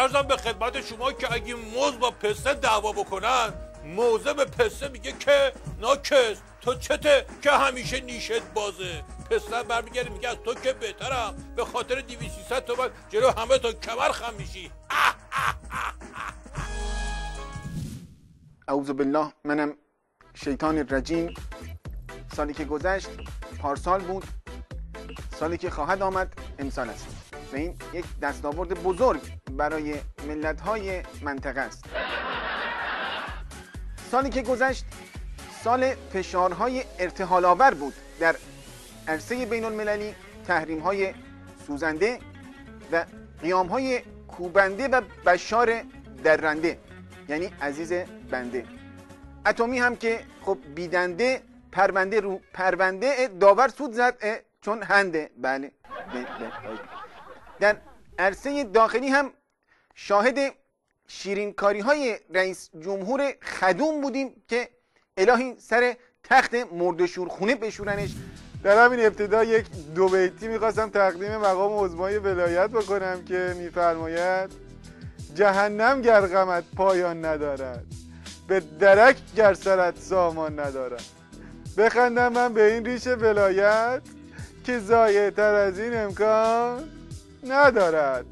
ارزم به خدمت شما که اگه موز با پسته دعوا بکنن، موزه به پسته میگه که ناکس تو چته که همیشه نیشت بازه. پسته برمیگرده میگه از تو که بهترم، به خاطر 200-300 تومن جلو همه تا کمر خم میشی. اعوذ بالله منم شیطان الرجیم. سالی که گذشت پارسال بود، سالی که خواهد آمد امسال است و این یک دستاورد بزرگ برای ملت‌های منطقه است. سالی که گذشت سال فشارهای ارتحال آور بود در عرصه بین المللی، تحریم‌های سوزنده و قیام‌های کوبنده و بشار درنده، یعنی عزیز بنده. اتمی هم که خب بیدنده پرونده رو پرونده داور سود زد چون هنده. بله. در عرصه داخلی هم شاهد شیرینکاری های رئیس جمهور خدوم بودیم که الهی سر تخت مردشورخونه بشورنش. در همین ابتدا یک دو بیتی میخواستم تقدیم مقام عظمای ولایت بکنم که میفرماید جهنم گر غمت پایان ندارد، به درک گر سرت سامان ندارد. بخندم من به این ریش ولایت که ضایع تر از این امکان ندارد.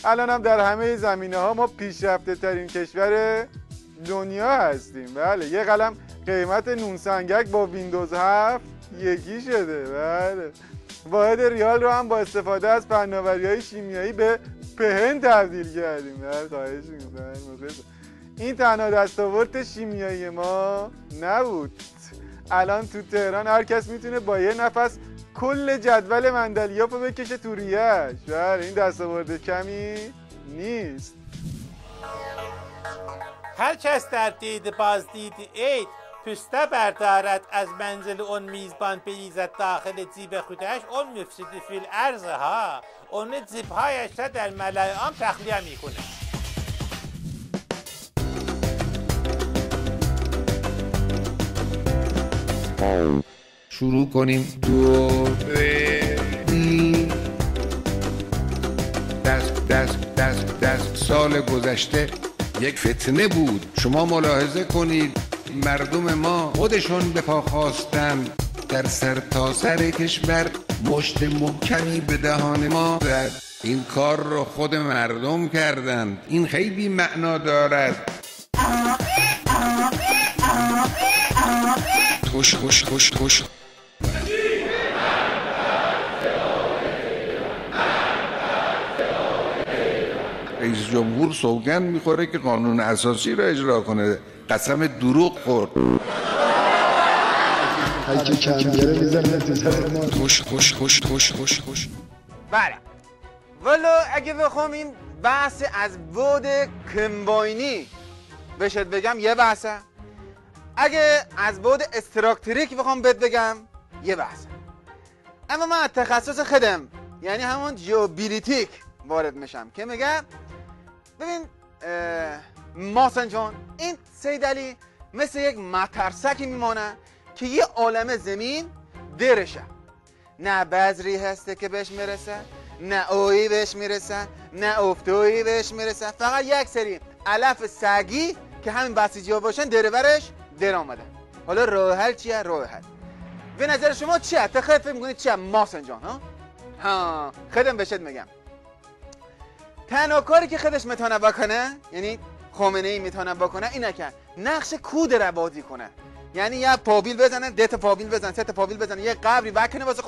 الان هم در همه زمینه ها ما پیشرفته ترین کشور دنیا هستیم. بله، یه قلم قیمت نون سنگک با ویندوز 7 یکی شده. بله، واحد ریال رو هم با استفاده از فناوری‌های شیمیایی به پهن تبدیل کردیم. بله، خواهش می‌کنم. این تنها دستاورد شیمیایی ما نبود. الان تو تهران هر کس میتونه با یه نفس کل جدول مندلیاف رو بکشه تو ریه‌اش. بله، این دستاورد کمی نیست. هر کس در دید بازدید عید پسته بردارد از منزل اون میزبان بریزد داخل جیب خودش، اون مفسد فی الارض ها، اون جیبهایش را در ملأ عام تخلیه میکنه. شروع کنیم. دو دست سال گذشته یک فتنه بود. شما ملاحظه کنید مردم ما خودشون به پا خواستن، در سر تا سر کشور مشت محکمی به دهان ما زد. این کار رو خود مردم کردن. این خیلی معنا دارد. خوش رئیس جمهور سوگند میخوره که قانون اساسی را اجرا کنه. قسم دروغ خورد. هرکی کمگره میزنه تو سر ما. خوش. بله، ولو اگه بخوام این بحث از بود کمباینی بهشت بگم یه بحثه، اگه از بود استراکتریک بخوام بهت بگم یه بحثه، اما من تخصص خودم یعنی همون جیوبیلیتیک وارد میشم که میگم ببین ماسن جان، این سید علی مثل یک مترسکی میمانه که یه عالم زمین درشه، نه بذری هسته که بهش میرسه، نه اویی بهش میرسه، نه افتویی بهش میرسه، فقط یک سری علف سگی که همین بسیجی ها باشن درورش در آمده. حالا راه حل چیه؟ راه حل به نظر شما چیه؟ خودت فکر می‌کنید چیه ماسن جان؟ ها خودم بهشت میگم تنها کاری که خودش میتونه بکنه، یعنی خامنه ای میتونه بکنه اینه که نقش کود رو بازی کنه. یعنی یه پابیل بزنه، دت پابیل بزنه، ست پابیل بزنه، یه قبری بکنه واسه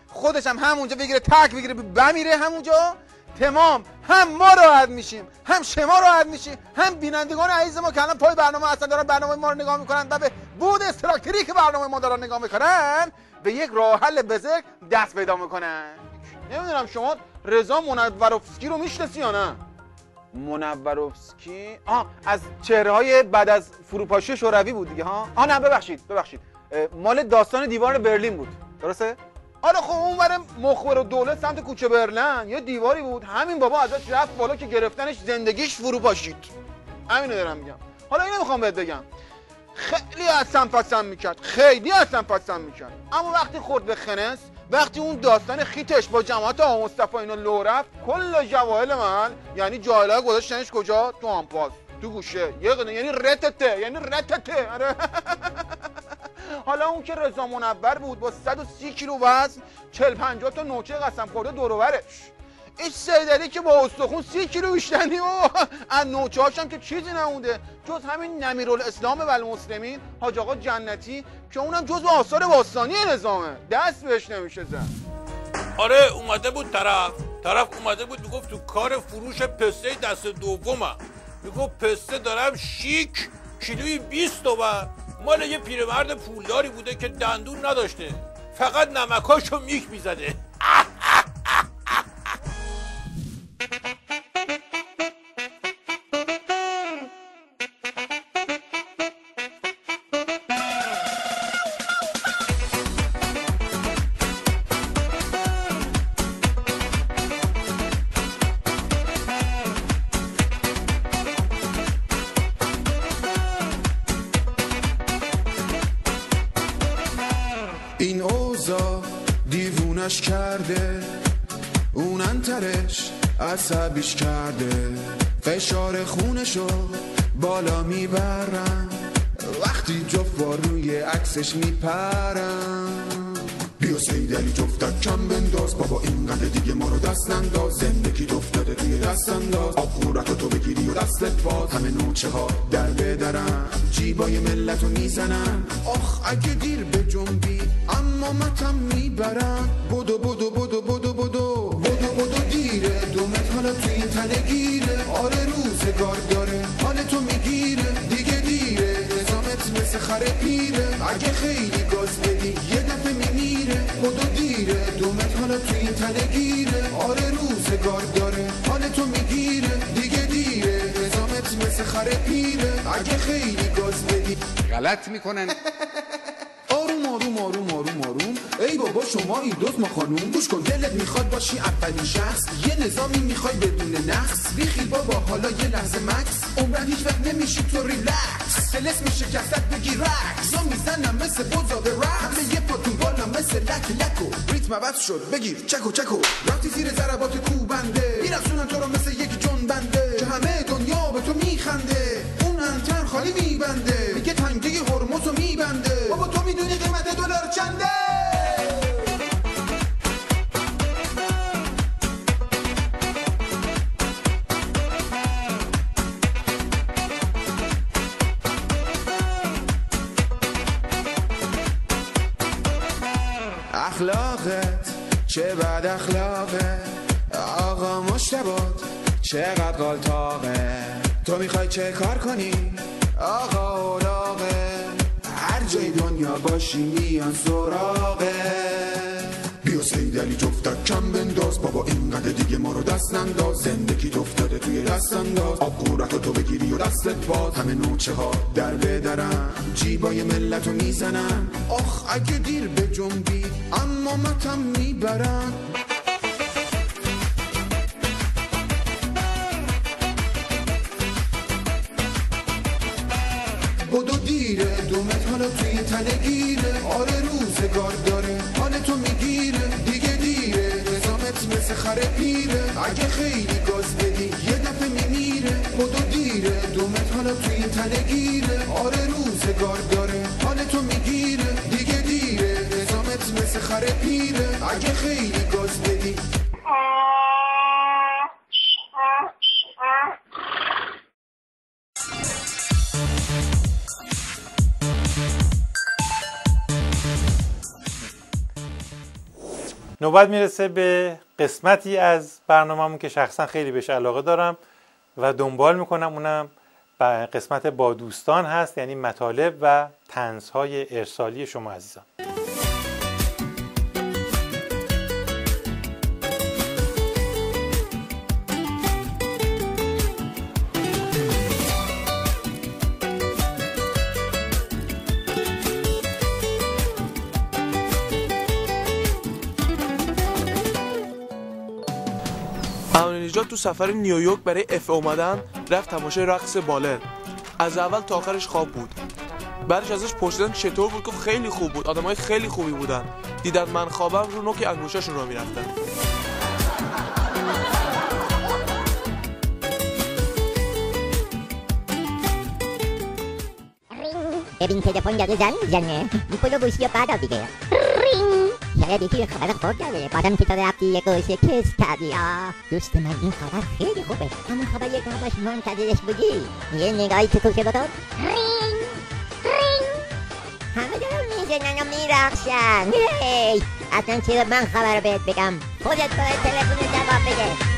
خودش هم همونجا بگیره، تک بگیره بمیره همونجا. تمام، هم ما راحت میشیم، هم شما راحت میشیم، هم بینندگان عزیز ما که الان پای برنامه اصلا دارن برنامه ما رو نگاه میکنن و به بود استراکتوری که برنامه ما دارن نگاه میکنن به یک راه حل بزرگ دست پیدا میکنن. نمیدونم شما رضا منوروفسکی رو میشناسی یا نه؟ منوروفسکی از چهره‌های بعد از فروپاشی شوروی بود دیگه ها. نه ببخشید مال داستان دیوار برلین بود، درسته؟ حالا خب اون ور مخبر دولت سمت کوچه برلین یه دیواری بود، همین بابا ازش رفت بالا که گرفتنش زندگیش فرو پاشید. همینو دارم میگم. حالا اینو میخوام بهت بگم، خیلی اصلا پسند میکرد، اما وقتی خورد به خنس وقتی اون داستان خیتش با جماعت آقا مصطفی اینا لو رفت، کل جواهل من یعنی جاهل‌ها گذاشتنش کجا؟ تو آنپاس، تو گوشه یه قدم، یعنی رتته، یعنی رتته. آره. حالا اون که رضا منور بود با 130 کیلو وزن، 40-50 تا نوچه قسم خورده دور و برش. این سیدعلی که با استخون 30 کیلو بیشتری و از نوچه هاشم که چیزی نمونده جز همین نمیرالاسلام والمسلمین حاج آقا جنتی که اونم جز آثار باستانی نظامه، دست بهش نمیشه زد. آره اومده بود طرف اومده بود میگفت تو کار فروش پسته دست دومم، میگفت پسته دارم شیک کیلویی 20 تومن، مال یه پیرمرد پولداری بوده که دندون نداشته، فقط نمکاشو میک میزده. این اوضاع دیوونش کرده، اون انترش عصبیش کرده، فشار خونشو بالا میبرم وقتی جفت روی عکسش میپرم. بیا سیدعلی جفتک کم بنداز بابا، اینقدر دیگه ما رو دست ننداز، زندگی افتاده توی دست انداز، آب خورت تو بگیری و دستت باز، همه نوچه ها در بدرم جیبای ملت رو میزنم، آخ اگه دیر به جنبی اما متم میبرم، بدو بدو بدو بدو بدو بدو بدو دیره، دومت حالا توی این تنه گیره، آره روزگار داره حال تو میگیره، دیگه دیره نظامت مثل خره پیره، اگه خیلی گاز بدی یه دفعه میمیره، بدو دیره دومت حالا توی این تنه گیره، آره روزگار داره حال تو میگیره، دیگه دیره نظامت مثل خره پیره، اگه خیلی گاز بدی. غلط میکنن. آروم آروم آروم آروم آروم، ای بابا شما این دوست ما خانوم، گوش کن دلت میخواد باشی اولین شخص، یه نظامی میخوای بدون نقص، بیخیل بابا حالا یه لحظه مکس، عمرن هیچ وقت نمیشی تو ریلکس، تلس میشه کسد بگی رکس، زا میزنم مثل بزا به رکس، همه یه پاتون بالا مثل لک لکو، ریتم عوض شد بگیر چکو چکو، رفتی زیر ضربات کوبنده، میرسونن تو رو مثل یک جون بنده، که همه دنیا به تو میخنده، اون انتر خالی میبنده، میگه تنگه هرمزو میبنده، بابا تو میدونی قیمت دلار چنده. اخلاقت چه بد اخلاقه، آقا مشتبات چقدر غلطاقه، تو میخوای چه کار کنی آقا اولاغه، هر جای دنیا باشی میان سراغه. بیا سیدعلی جفتک کم بنداز بابا، اینقدر دیگه ما رو دست ننداز، زندگی افتاده توی دست انداز، آب قورت تو بگیری و دستت باز، همه نوچه ها در بدرم جیبای ملت رو میزنم، آخ اگه دیر به جنبی اما متم میبرم. بدو دیره دومت حالا توی تنه گیره، آره روزگار داره حال تو میگیره، دیگه دیره نظامت مثل خره پیره، اگه خیلی گاز بدی یه دفعه میمیره، بدو دیره دومت حالا توی تنه گیره، آره روزگار داره حال تو میگیره، دیگه دیره نظامت مثل خره پیره، اگه خیلی گاز بدی. نوبت میرسه به قسمتی از برنامه‌مون که شخصا خیلی بهش علاقه دارم و دنبال میکنم، اونم قسمت با دوستان هست، یعنی مطالب و طنزهای ارسالی شما عزیزان. نجات تو سفر نیویورک برای اومدن رفت تماشای رقص بالر، از اول تا آخرش خواب بود. بعدش ازش پرسیدم چطور بود، گفت خیلی خوب بود، آدمای خیلی خوبی بودن، دیدن من خوابم رو نوک انگوشاشون رو میرفتن. ببین تلفن داره زنگ میزنه، میکنه گوشی رو بعد دیگه شاید یکی خبر خوب داره، بعدم که تو رفتی یه گوشه کس کردی. دوست من این خبر خیلی خوبه، همون خبر یک همش منتظرش بودی. یه نگاهی تو کوچه بکن. همه دارم میزنن و میرخشن. اصلا چرا من خبر رو بهت بگم؟ خودت باید تلفن جواب بده.